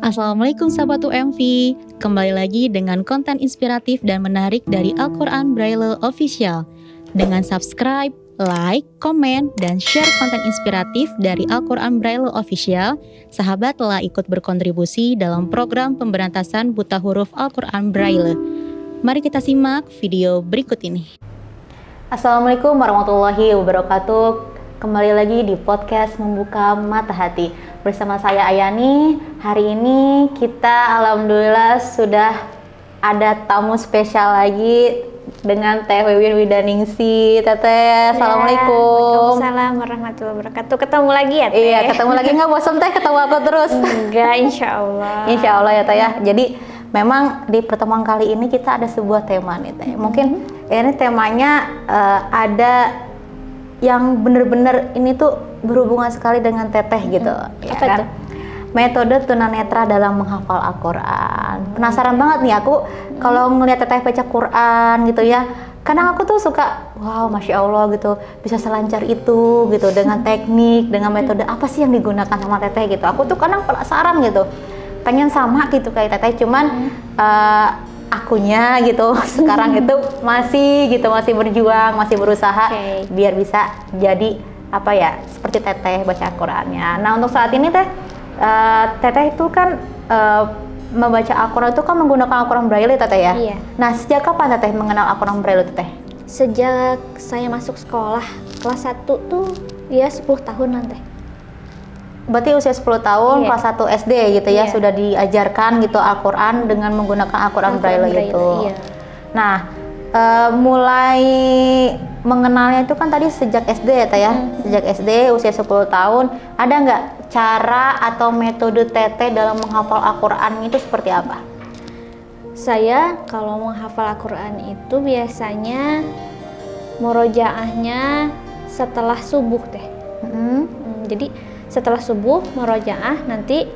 Assalamualaikum sahabat UMV, kembali lagi dengan konten inspiratif dan menarik dari Al-Quran Braille Official. Dengan subscribe, like, komen, dan share konten inspiratif dari Al-Quran Braille Official, sahabat telah ikut berkontribusi dalam program pemberantasan buta huruf Al-Quran Braille. Mari kita simak video berikut ini. Assalamualaikum warahmatullahi wabarakatuh. Kembali lagi di podcast Membuka Mata Hati bersama saya Ayani. Hari ini kita alhamdulillah sudah ada tamu spesial lagi dengan Teh Wiwin Widaningsi. Teteh, assalamualaikum. Waalaikumsalam warahmatullahi wabarakatuh. Ketemu lagi ya Teh? Iya, ketemu lagi. Nggak bosan Teh ketemu aku terus? Enggak, insya Allah. Insya Allah ya Teh ya. Jadi memang di pertemuan kali ini kita ada sebuah tema nih Teh. Mungkin ini temanya ada yang bener-bener ini tuh berhubungan sekali dengan Teteh gitu. Ya Apa kan? tuh? Metode tunanetra dalam menghafal Al-Quran. Penasaran banget nih aku kalau ngelihat Teteh baca Quran gitu ya. Kadang aku tuh suka, wow, masya Allah gitu, bisa selancar itu gitu dengan teknik, dengan metode apa sih yang digunakan sama Teteh gitu. Aku tuh kadang penasaran gitu, pengen sama gitu kayak Teteh, cuman akunya gitu sekarang itu masih berjuang, masih berusaha biar bisa jadi apa ya, seperti Teteh baca Al-Qurannya. Nah untuk saat ini Teh, Teteh itu kan membaca Al-Quran itu kan menggunakan Al-Quran Braille Teteh ya? Iya. Nah sejak kapan Teteh mengenal Al-Quran Braille Teteh? Sejak saya masuk sekolah kelas 1 tuh ya 10 tahunan Teh. Berarti usia 10 tahun, Iya. kelas 1 SD gitu ya, Iya. sudah diajarkan gitu Al-Quran dengan menggunakan Al-Quran Braille itu. Iya. Nah, mulai mengenalnya itu kan tadi sejak SD ya Teh ya? Sejak SD, usia 10 tahun, ada nggak cara atau metode Teteh dalam menghafal Al-Quran itu seperti apa? Saya kalau menghafal Al-Quran itu biasanya murojaahnya setelah subuh Teh. Jadi setelah subuh murojaah, nanti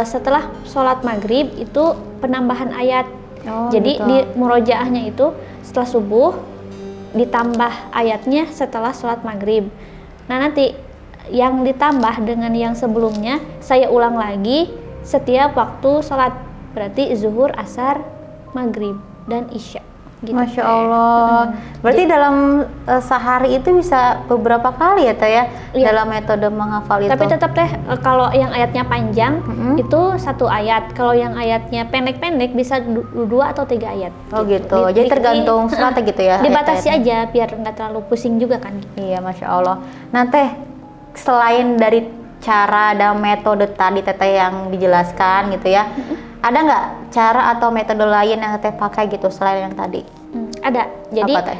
setelah sholat maghrib itu penambahan ayat. Jadi gitu. di murojaahnya itu setelah subuh ditambah ayatnya setelah sholat maghrib. Nah nanti yang ditambah dengan yang sebelumnya saya ulang lagi setiap waktu sholat, berarti zuhur, asar, maghrib, dan isya gitu. Masya Allah. Berarti dalam sehari itu bisa beberapa kali ya Teh ya? Iya. Dalam metode menghafal itu. Tapi tetap Teh, kalau yang ayatnya panjang itu satu ayat, kalau yang ayatnya pendek-pendek bisa 2 atau 3 ayat. Oh gitu. Jadi tergantung suratnya gitu ya? Dibatasi ayat-ayatnya. aja biar nggak terlalu pusing juga kan. Iya, Masya Allah. Nah Teh, selain dari cara dan metode tadi Teteh yang dijelaskan gitu ya, ada nggak cara atau metode lain yang Teteh pakai gitu selain yang tadi? Ada. Jadi Apa, Teh?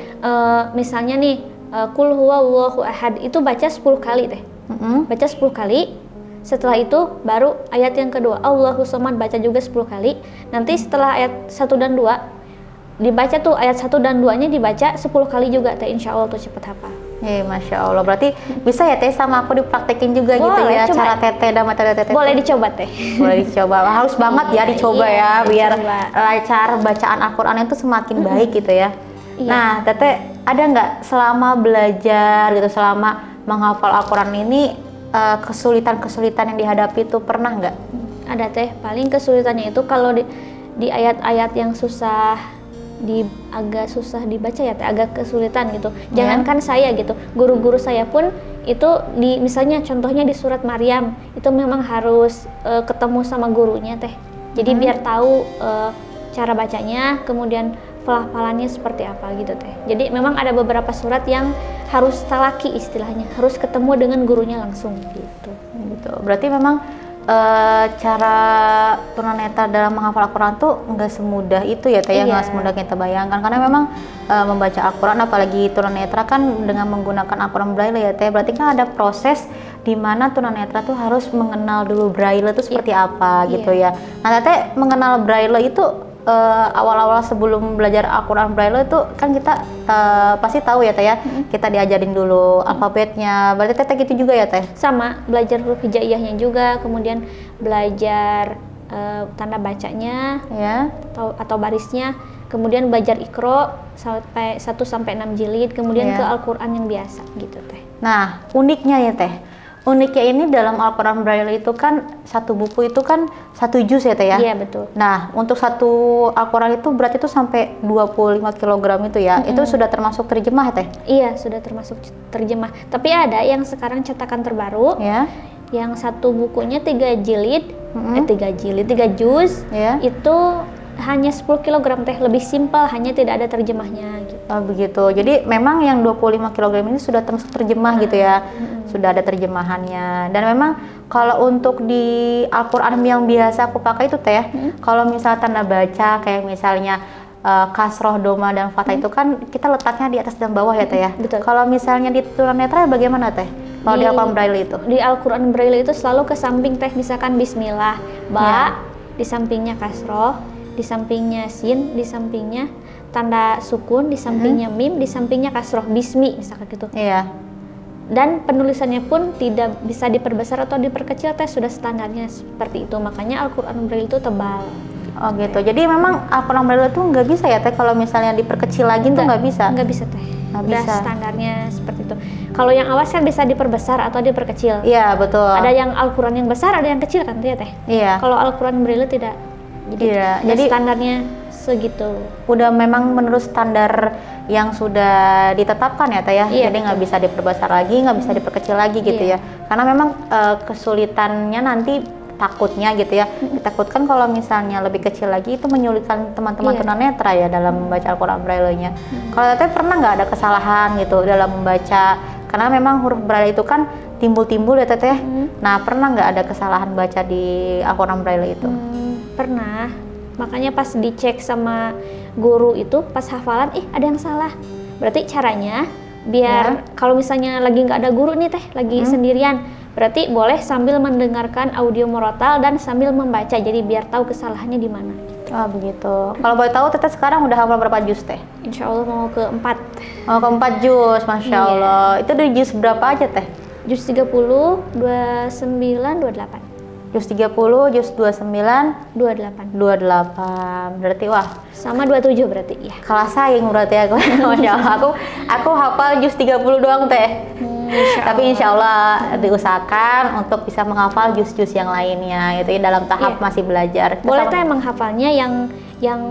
misalnya nih, Qul huwallahu ahad itu baca 10 kali Teh. Baca 10 kali. Setelah itu baru ayat yang kedua, Allahu Somad, baca juga 10 kali. Nanti setelah ayat 1 dan 2 dibaca tuh, ayat 1 dan 2-nya dibaca 10 kali juga Teh, insya Allah tuh cepet hafal. Masya Allah. Berarti bisa ya Teh sama aku dipraktekin juga gitu Boleh, ya, coba. cara Teteh dan metode Teteh? Boleh dicoba Teh. Boleh dicoba. Harus banget ya dicoba iya, ya, biar dicoba. lancar bacaan Al-Quran itu semakin baik gitu ya. Iya. Nah Teteh, ada nggak selama belajar gitu, selama menghafal Al-Quran ini kesulitan-kesulitan yang dihadapi itu pernah nggak? Ada Teh, paling kesulitannya itu kalau di ayat-ayat yang susah, agak susah dibaca ya Teh, agak kesulitan gitu. Jangankan saya gitu, guru-guru saya pun itu misalnya contohnya di surat Maryam itu memang harus ketemu sama gurunya Teh. Jadi biar tahu cara bacanya, kemudian pelafalannya seperti apa gitu Teh. Jadi memang ada beberapa surat yang harus talaki istilahnya, harus ketemu dengan gurunya langsung gitu. Gitu. Berarti memang cara tunanetra dalam menghafal Al-Quran tuh nggak semudah itu ya Teh ya, nggak semudah kita bayangkan, karena memang membaca Al-Quran apalagi tunanetra kan dengan menggunakan Al-Quran Braille ya Teh, berarti kan ada proses di mana tunanetra tuh harus mengenal dulu Braille itu seperti apa gitu ya. Nah Teteh mengenal Braille itu awal-awal sebelum belajar Al-Quran Braille itu kan kita pasti tahu ya Teh ya, kita diajarin dulu alfabetnya. Berarti Teteh gitu juga ya Teh? Sama, belajar huruf hijaiyahnya juga, kemudian belajar tanda bacanya Ya. atau barisnya, kemudian belajar Iqra sampai 1 sampai 6 jilid, kemudian Ya. ke Al-Quran yang biasa gitu Teh. Nah uniknya ya Teh, uniknya ini dalam Al-Quran Braille itu kan satu buku itu kan satu juz ya Teh ya? Iya betul. Nah untuk satu Al-Quran itu berarti itu sampai 25 kg itu ya, itu sudah termasuk terjemah Teh? Iya sudah termasuk terjemah. Tapi ada yang sekarang cetakan terbaru, Ya. yang satu bukunya 3 jilid, 3 juz, Ya. itu hanya 10 kg Teh, lebih simpel, hanya tidak ada terjemahnya gitu. Oh begitu. Jadi memang yang 25 kg ini sudah termasuk terjemah gitu ya. Sudah ada terjemahannya. Dan memang kalau untuk di Al-Qur'an yang biasa aku pakai itu Teh, kalau misal tanda baca kayak misalnya kasroh, doma dan fathah itu kan kita letaknya di atas dan bawah ya Teh ya. Betul. Kalau misalnya di tunanetra bagaimana Teh? Kalau di Al-Qur'an Braille itu? Di Al-Quran Braille itu selalu ke samping Teh, misalkan bismillah, ba, di sampingnya kasroh, di sampingnya sin, di sampingnya tanda sukun, di sampingnya mim, di sampingnya kasroh, bismi misalkan gitu. Iya. Dan penulisannya pun tidak bisa diperbesar atau diperkecil Teh, sudah standarnya seperti itu. Makanya Al-Quran Braille itu tebal. Oh gitu. Jadi memang Al-Qur'an Braille itu nggak bisa ya Teh kalau misalnya diperkecil lagi itu nggak bisa? Nggak bisa Teh. Nggak Udah bisa. standarnya seperti itu. Kalau yang awas kan bisa diperbesar atau diperkecil. Iya betul. Ada yang Al-Quran yang besar, ada yang kecil kan Teh. Iya. Kalau Al-Quran Braille tidak. Jadi, Iya, udah jadi- standarnya segitu. Udah memang menurut standar yang sudah ditetapkan ya Teh ya. Iya, Jadi nggak bisa diperbesar lagi, nggak bisa diperkecil lagi gitu Iya. ya. Karena memang kesulitannya nanti takutnya gitu ya. Ditakutkan kalau misalnya lebih kecil lagi itu menyulitkan teman-teman Iya. tunanetra ya dalam membaca Al-Quran Braille-nya. Kalau Teh pernah nggak ada kesalahan gitu dalam membaca? Karena memang huruf Braille itu kan timbul-timbul ya Teh. Nah pernah nggak ada kesalahan baca di Al-Quran Braille itu? Pernah. Makanya pas dicek sama guru itu pas hafalan, ada yang salah. Berarti caranya biar kalau misalnya lagi nggak ada guru nih Teh, lagi sendirian, berarti boleh sambil mendengarkan audio murotal dan sambil membaca. Jadi biar tahu kesalahannya di mana. Oh begitu. Kalau boleh tahu Teteh sekarang udah hafal berapa juz Teh? Insya Allah mau ke 4. Oh ke-4 juz, Masya Iya. Allah. Itu dari juz berapa aja Teh? Juz 30, 29, 28. Juz 30, juz 29, 28. 28. Berarti wah, Sama 27 berarti ya. kalah saing berarti aku. Masya Allah. Aku hafal juz 30 doang Teh. Tapi insya Allah diusahakan untuk bisa menghafal juz-juz yang lainnya gitu ya dalam tahap Iya. masih belajar. Kita Boleh sama- Teh menghafalnya yang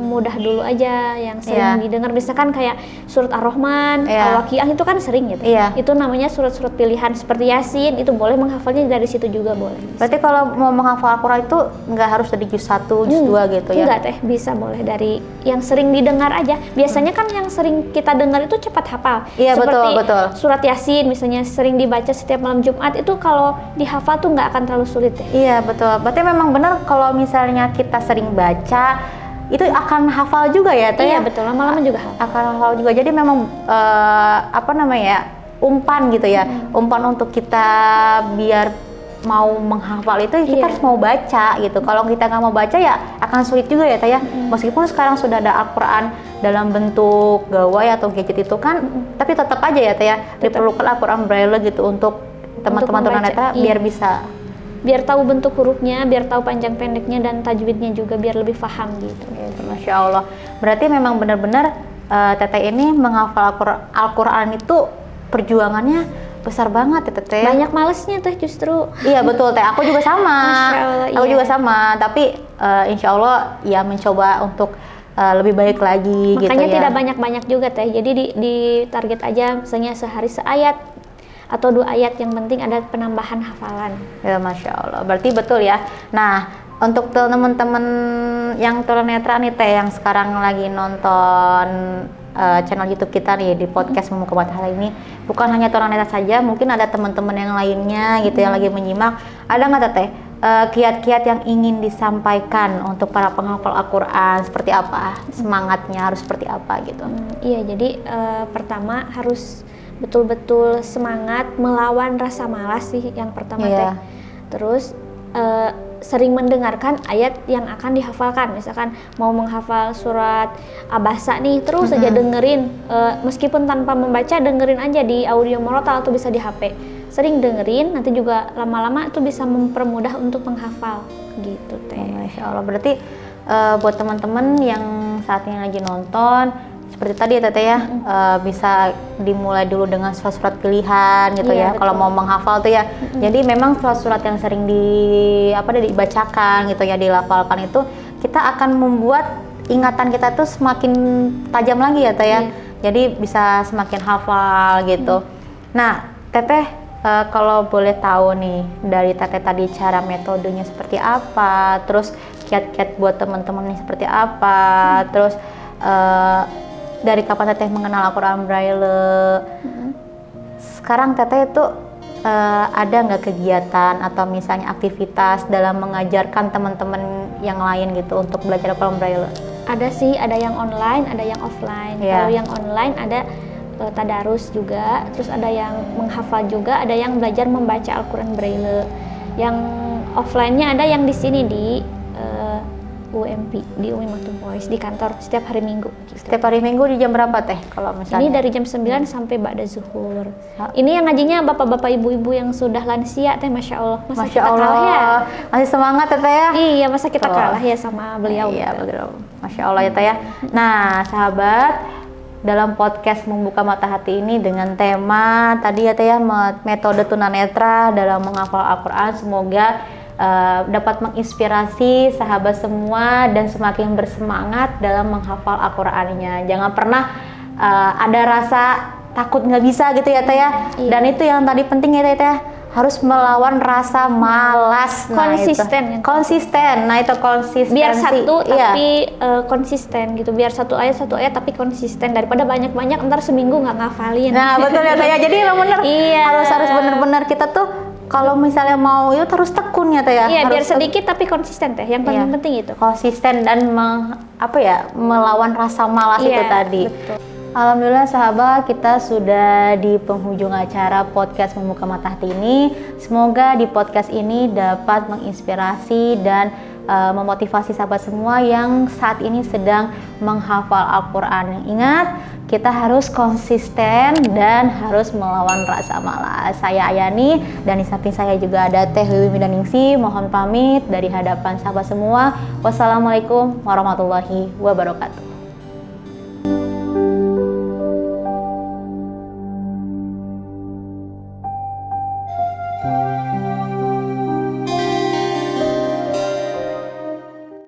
mudah dulu aja, yang Iya. sering didengar. Misalkan kayak surat Ar-Rahman, Iya. Al-Waqiah itu kan sering gitu. Iya. Itu namanya surat-surat pilihan seperti Yasin, itu boleh menghafalnya dari situ juga boleh. Berarti kalau mau menghafal Al-Quran itu nggak harus dari juz 1, juz 2 gitu ya? Enggak Teh, bisa boleh dari yang sering didengar aja. Biasanya kan yang sering kita dengar itu cepat hafal. Iya, Seperti betul. surat Yasin misalnya sering dibaca setiap malam Jumat, itu kalau dihafal tuh nggak akan terlalu sulit Teh. Iya betul. Berarti memang benar kalau misalnya kita sering baca itu akan hafal juga ya Teh? Iya ya? betul, lama-lama juga hafal. Akan hafal juga. Jadi memang apa namanya ya, umpan gitu ya, umpan untuk kita biar mau menghafal itu kita Iya. harus mau baca gitu. Kalau kita nggak mau baca ya akan sulit juga ya Teh ya. Meskipun sekarang sudah ada Al-Quran dalam bentuk gawai atau gadget itu kan, tapi tetap aja ya Teh ya diperlukan Al-Quran Braille gitu untuk teman-teman membaca. tunanetra Iya. biar bisa. Biar tahu bentuk hurufnya, biar tahu panjang pendeknya dan tajwidnya juga biar lebih paham gitu. Gitu, Masya Allah. Berarti memang benar-benar Teteh ini menghafal Al-Quran itu perjuangannya besar banget ya Teteh. Banyak malesnya Teh justru. Iya betul Teh, aku juga sama. Masya Allah, Aku iya. juga sama, tapi insya Allah ya mencoba untuk lebih baik lagi Makanya gitu ya. tidak banyak-banyak juga Teh. Jadi di target aja misalnya sehari seayat atau 2 ayat, yang penting ada penambahan hafalan. Ya Masya Allah, berarti betul ya. Nah, untuk teman-teman yang tunanetra nih Teh, yang sekarang lagi nonton channel YouTube kita nih di podcast Membuka Mata Hal ini, bukan hanya tunanetra saja, mungkin ada teman-teman yang lainnya gitu yang lagi menyimak. Ada nggak Teteh kiat-kiat yang ingin disampaikan untuk para penghafal Al-Quran, seperti apa? Semangatnya harus seperti apa gitu? Iya, jadi pertama harus betul-betul semangat melawan rasa malas sih yang pertama Iya. Teh. Terus sering mendengarkan ayat yang akan dihafalkan. Misalkan mau menghafal surat Abasa nih, terus aja dengerin, meskipun tanpa membaca, dengerin aja di audio murotal atau bisa di HP. Sering dengerin, nanti juga lama-lama itu bisa mempermudah untuk menghafal gitu Teh. Masya Allah, berarti buat teman-teman yang saat ini lagi nonton, seperti tadi ya Teteh ya, bisa dimulai dulu dengan surat-surat pilihan gitu Iya, ya. Kalau betul. mau menghafal tuh ya. Jadi memang surat-surat yang sering dibacakan gitu ya, dilafalkan itu kita akan membuat ingatan kita tuh semakin tajam lagi ya Teh ya. Iya. Jadi bisa semakin hafal gitu. Nah, Teteh kalau boleh tahu nih dari Teteh tadi cara metodenya seperti apa, terus kiat-kiat buat teman-teman nih seperti apa, terus dari kapan Teteh mengenal Al-Quran Braille? Sekarang Teteh itu ada nggak kegiatan atau misalnya aktivitas dalam mengajarkan teman-teman yang lain gitu untuk belajar Al-Quran Braille? Ada sih, ada yang online, ada yang offline. Iya. Kalau yang online ada tadarus juga, terus ada yang menghafal juga, ada yang belajar membaca Al-Quran Braille. Yang offline-nya ada yang di sini di UMP, di Umi Maktum Pois, di kantor setiap hari Minggu. Gitu. Setiap hari Minggu di jam berapa Teh kalau misalnya? Ini dari jam 9 sampai ba'da zuhur. Ini yang ngajinya bapak-bapak ibu-ibu yang sudah lansia Teh, Masya Allah. Masa Masya kita Allah, kalah ya? masih semangat ya Teh ya? Iya, masa kita Tuh. kalah ya sama beliau. Iya, gitu. betul. Masya Allah ya Teh ya. Nah, sahabat, dalam podcast Membuka Mata Hati ini dengan tema tadi ya Teh ya, metode tunanetra dalam menghafal Al-Quran, semoga dapat menginspirasi sahabat semua dan semakin bersemangat dalam menghafal Al-Qurannya. Jangan pernah ada rasa takut nggak bisa gitu ya Teh ya. Iya. Dan itu yang tadi penting ya Teh ya, harus melawan rasa malas. Konsisten. Konsisten. Nah itu konsistensi. Biar satu Iya. tapi konsisten gitu. Biar satu ayat tapi konsisten, daripada banyak-banyak ntar seminggu nggak ngafalin. Nah betul ya Teh ya. Jadi memang benar. Iya. Harus benar-benar kita tuh kalau misalnya mau itu harus tekun ya Teh ya. Iya, biar Harus sedikit tapi konsisten Teh. Yang paling Iya. penting itu. konsisten dan melawan rasa malas itu Iya, tadi. betul. Alhamdulillah sahabat, kita sudah di penghujung acara podcast Membuka Mata Hati ini. Semoga di podcast ini dapat menginspirasi dan memotivasi sahabat semua yang saat ini sedang menghafal Al-Quran. Ingat, kita harus konsisten dan harus melawan rasa malas. Saya Ayani dan di samping saya juga ada Teh Wiwi Daningsi. Mohon pamit dari hadapan sahabat semua. Wassalamualaikum warahmatullahi wabarakatuh.